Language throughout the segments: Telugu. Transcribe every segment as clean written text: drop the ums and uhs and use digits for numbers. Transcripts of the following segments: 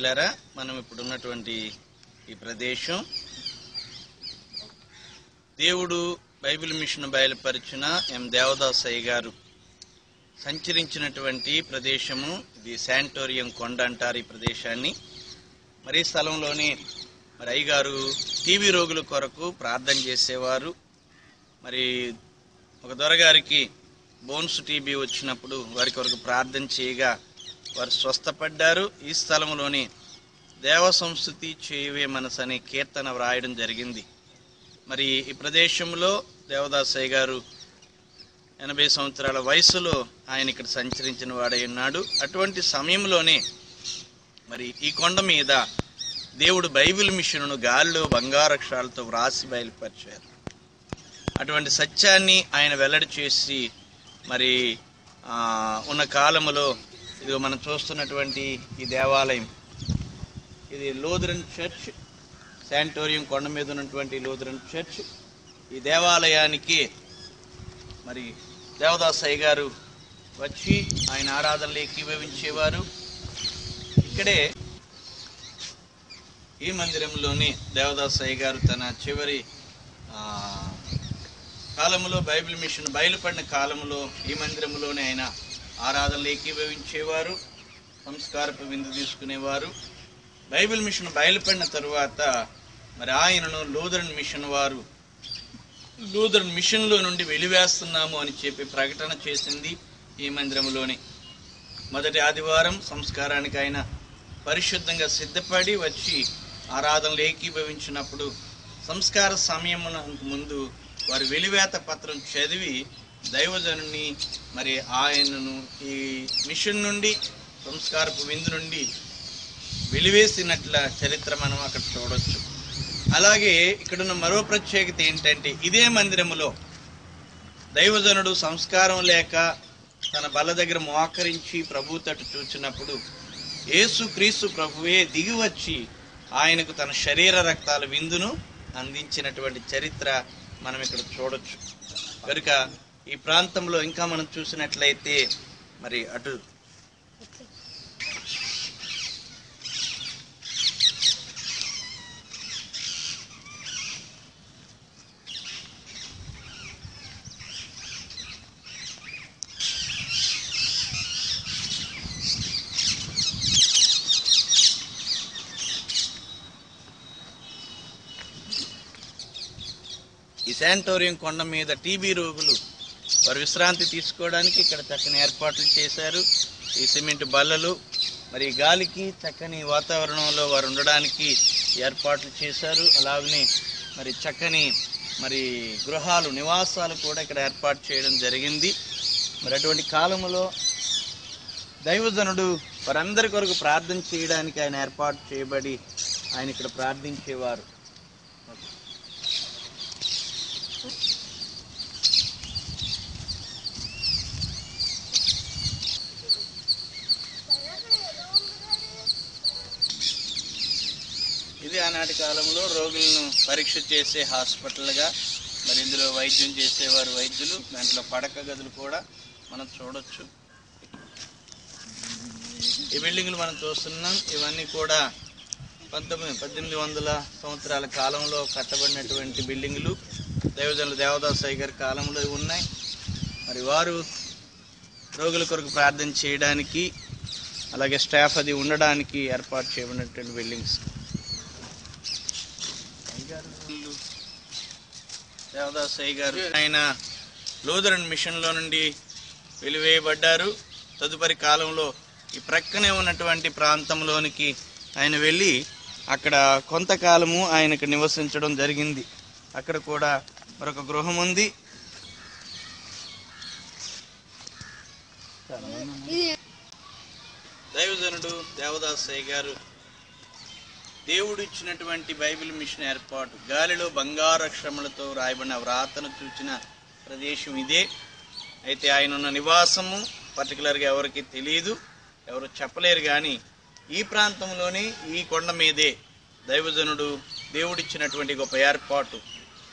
ప్రియులారా, మనం ఇప్పుడు ఉన్నటువంటి ఈ ప్రదేశం దేవుడు బైబిల్ మిషన్ బయలుపరిచిన ఎం దేవదాసయ్య గారు సంచరించినటువంటి ప్రదేశము. ఇది శాంటోరియం కొండ అంటారు ఈ ప్రదేశాన్ని. మరి ఈ స్థలంలోని మరి అయ్యగారు టీబీ రోగుల కొరకు ప్రార్థన చేసేవారు. మరి ఒక దొరగారికి బోన్స్ టీబీ వచ్చినప్పుడు వారి కొరకు ప్రార్థన చేయగా వారు స్వస్థపడ్డారు. ఈ స్థలంలోని దేవ సంస్కృతి చేయవే మనసు అనే కీర్తన వ్రాయడం జరిగింది. మరి ఈ ప్రదేశంలో దేవదాసయ్య గారు 80 సంవత్సరాల వయసులో ఆయన ఇక్కడ సంచరించిన వాడై ఉన్నాడు. అటువంటి సమయంలోనే మరి ఈ కొండ మీద దేవుడు బైబిల్ మిషన్ను గాలిలో బంగారక్షరాలతో వ్రాసి బయలుపరిచారు. అటువంటి సత్యాన్ని ఆయన వెల్లడి చేసి మరి ఉన్న కాలములో ఇది మనం చూస్తున్నటువంటి ఈ దేవాలయం, ఇది లూథరన్ చర్చ్, శాంటోరియం కొండ మీద ఉన్నటువంటి లూథరన్ చర్చ్. ఈ దేవాలయానికి మరి దేవదాసయ్య గారు వచ్చి ఆయన ఆరాధనలు ఏకీభవించేవారు. ఇక్కడే ఈ మందిరంలోని దేవదాసయ్య గారు తన చివరి కాలంలో బైబిల్ మిషన్ బయలుపడిన కాలంలో ఈ మందిరంలోనే ఆయన ఆరాధనలు ఏకీభవించేవారు, సంస్కారపు విందు తీసుకునేవారు. బైబిల్ మిషన్ బయలుపడిన తరువాత మరి ఆయనను లూథరన్ మిషన్ వారు లూథరన్ మిషన్లో నుండి వెలివేస్తున్నాము అని చెప్పి ప్రకటన చేసింది ఈ మందిరంలోనే. మొదటి ఆదివారం సంస్కారానికి ఆయన పరిశుద్ధంగా సిద్ధపడి వచ్చి ఆరాధనలు ఏకీభవించినప్పుడు సంస్కార సమయమునకు ముందు వారి వెలివేత పత్రం చదివి దైవజనుని మరి ఆయనను ఈ మిషన్ నుండి సంస్కారపు విందు నుండి వెలివేసినట్ల చరిత్ర మనం అక్కడ చూడవచ్చు. అలాగే ఇక్కడున్న మరో ప్రత్యేకత ఏంటంటే ఇదే మందిరములో దైవజనుడు సంస్కారం లేక తన బల్ల దగ్గర మోకరించి ప్రభు తట్టు చూచినప్పుడు యేసు క్రీస్తు ప్రభువే దిగి వచ్చి ఆయనకు తన శరీర రక్తాల విందును అందించినటువంటి చరిత్ర మనం ఇక్కడ చూడొచ్చు. కనుక ఈ ప్రాంతంలో ఇంకా మనం చూసినట్లయితే మరి అటు ఈ శాంటోరియం కొండ మీద టీబీ రోగులు వారు విశ్రాంతి తీసుకోవడానికి ఇక్కడ చక్కని ఏర్పాట్లు చేశారు. ఈ సిమెంట్ బల్లలు మరి గాలికి చక్కని వాతావరణంలో వారు ఉండడానికి ఏర్పాట్లు చేశారు. అలాగనే మరి చక్కని మరి గృహాలు నివాసాలు కూడా ఇక్కడ ఏర్పాటు చేయడం జరిగింది. మరి అటువంటి కాలంలో దైవజనుడు వారందరి కొరకు ప్రార్థన చేయడానికి ఆయన ఏర్పాటు చేయబడి ఆయన ఇక్కడ ప్రార్థించేవారు. ఇది ఆనాటి కాలంలో రోగులను పరీక్ష చేసే హాస్పిటల్గా మరి ఇందులో వైద్యం చేసేవారు వైద్యులు. దాంట్లో పడక గదులు కూడా మనం చూడొచ్చు. ఈ బిల్డింగ్లు మనం చూస్తున్నాం. ఇవన్నీ కూడా 1800 సంవత్సరాల కాలంలో కట్టబడినటువంటి బిల్డింగులు. దైవజనులు దేవదాసయ్య గారి కాలంలో ఉన్నాయి. మరి వారు రోగుల కొరకు ప్రార్థన చేయడానికి అలాగే స్టాఫ్ అది ఉండడానికి ఏర్పాటు చేయబడినటువంటి బిల్డింగ్స్. దేవదాసయ్య గారు ఆయన లూథరన్ మిషన్లో నుండి వెలివేయబడ్డారు. తదుపరి కాలంలో ఈ ప్రక్కనే ఉన్నటువంటి ప్రాంతంలోనికి ఆయన వెళ్ళి అక్కడ కొంతకాలము ఆయనకు నివసించడం జరిగింది. అక్కడ కూడా మరొక గృహం ఉంది. దైవజనుడు దేవదాసయ్య గారు దేవుడు ఇచ్చినటువంటి బైబిల్ మిషన్ ఏర్పాటు గాలిలో బంగారక్షరములతో రాయబడిన వ్రాతను చూచిన ప్రదేశం ఇదే. అయితే ఆయన ఉన్న నివాసము పర్టికులర్గా ఎవరికి తెలియదు, ఎవరు చెప్పలేరు. కానీ ఈ ప్రాంతంలోనే ఈ కొండ మీదే దైవజనుడు దేవుడిచ్చినటువంటి గొప్ప ఏర్పాటు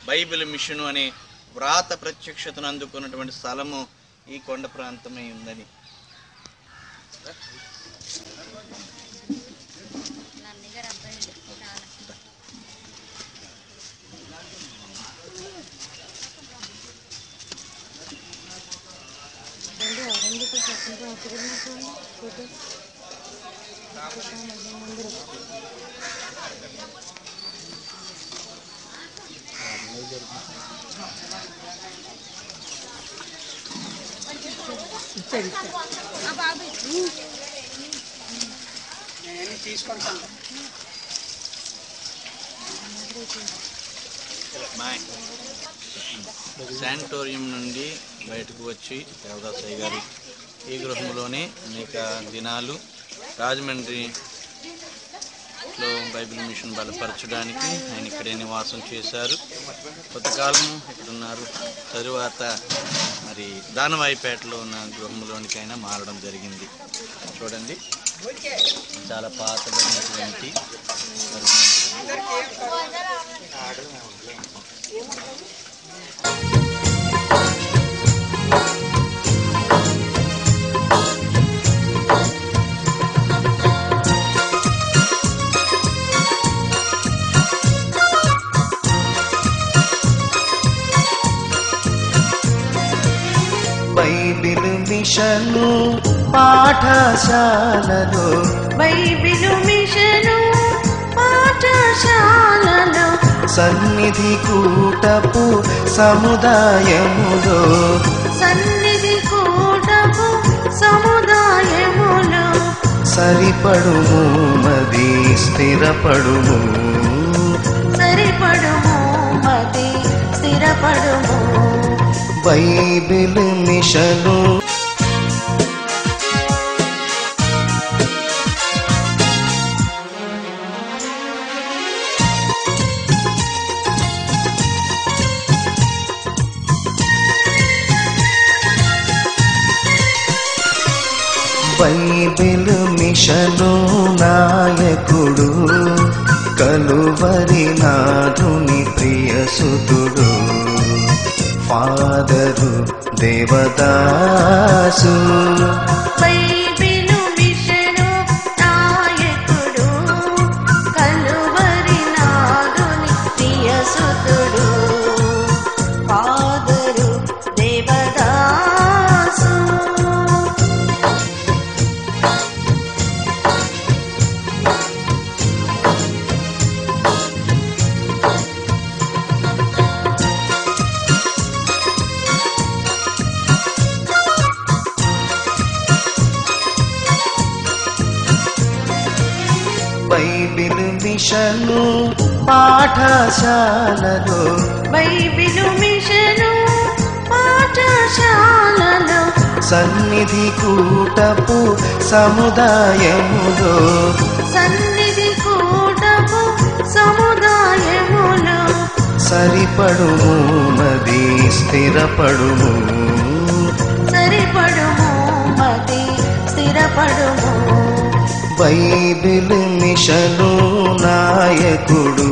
బైబిల్ మిషను అనే వ్రాత ప్రత్యక్షతను అందుకున్నటువంటి స్థలము ఈ కొండ ప్రాంతమే ఉందని శానిటోరియం నుండి బయటకు వచ్చి దేవదాసయ్య గారు ఈ గృహంలోనే అనేక దినాలు రాజమండ్రిలో బైబిల్ మిషన్ బలపరచడానికి ఆయన ఇక్కడే నివాసం చేశారు. కొంతకాలం ఇక్కడ ఉన్నారు. తరువాత మరి దానవాయిపేటలో ఉన్న గృహంలోనికి ఆయన మారడం జరిగింది. చూడండి, చాలా పాతబడినటువంటి బైబిల్ మిషను పాఠశాలలో, బైబిలు మిషను పాఠశాలలో, సన్నిధి కూటపు సముదాయములో, సన్నిధి కూటపు సముదాయములో, సరిపడుము మది స్థిరపడుము, సరిపడుము మది స్థిరపడుము. బైబిల్ మిషను బైబిల్ మిషను నాయకుడు, కలువరి నాథుని ప్రియసుతుడు, ఫాదరు దేవదాసు. బైబిలు మిషను నాయకుడు, కలువరి నాథుని ప్రియసుతుడు, ఫాదరు దేవదాసు. బైబిల్ మిషను పాఠశాలలో, బైబిలు మిషను పాఠశాలలో, సన్నిధి కూటపు సముదాయములో, సన్నిధి కూటపు సముదాయములో, సరిపడుము మది స్థిరపడుము, సరిపడుము మది స్థిరపడుము. బైబిల్ మిషను నాయకుడు.